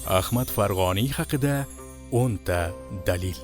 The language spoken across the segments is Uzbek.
Ahmad Farg'oniy haqida 10 ta dalil.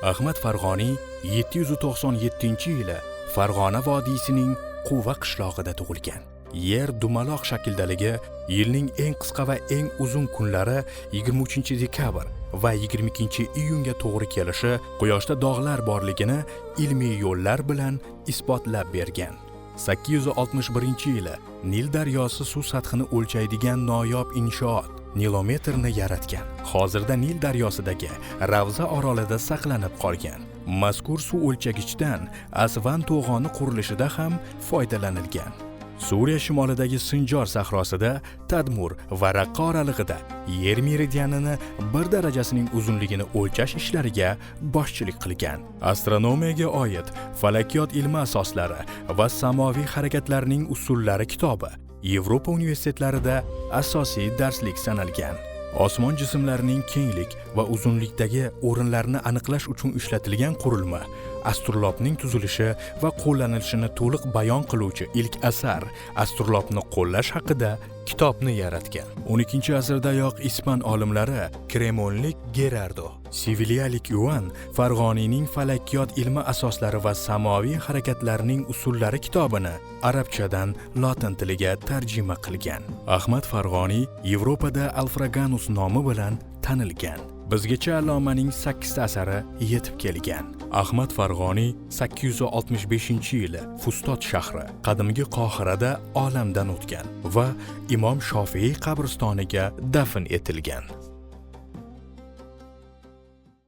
Ahmad Farg'oniy 797-yili Farg'ona vodiysining Quva qishlog'ida tug'ilgan. Yer dumaloq shakldaligi, yilning eng qisqa va eng uzun kunlari 23-dekabr va 22-iyunga to'g'ri kelishi Quyoshda dog'lar borligini ilmiy yo'llar bilan isbotlab bergan. 861-yili Nil daryosi suv sathini o'lchaydigan noyob inshoot nilometrni yaratgan. Hozirda Nil daryosidagi Ravza orolida saqlanib qolgan. Mazkur suv o'lchagichdan Asvan to'g'oni qurilishida ham foydalanilgan. Suriya shimolidagi Sinjar sahrosida Tadmur va Raqqa oralig'ida yer meridianini 1 darajasining uzunligini o'lchash ishlariga boshchilik qilgan. Astronomiyaga oid falakiyot ilmi asoslari va samoviy harakatlarning usullari kitobi Yevropa universitetlarida asosiy darslik sanalgan. Osmon jismlarining kenglik va uzunlikdagi o'rinlarini aniqlash uchun ishlatilgan qurilma astrolobning tuzilishi va qo'llanilishini to'liq bayon qiluvchi ilk asar astrolobni qo'llash haqida kitobni yaratgan. 12-asrdayoq ispan olimlari Kremonlik Gerardo, Sevillalik Juan Farg'oniyning falakiyot ilmi asoslari va samoviy harakatlarining usullari kitobini arabchadan lotin tiliga tarjima qilgan. Ahmad Farg'oniy Yevropada Alfraganus nomi bilan tanilgan. Bizgacha allomaning 8 ta asari yetib kelgan. Ahmad Farg'oniy 865-yili Fustot shahri, qadimgi Qohirada olamdan o'tgan va Imom Shofiy qabristoniga dafn etilgan.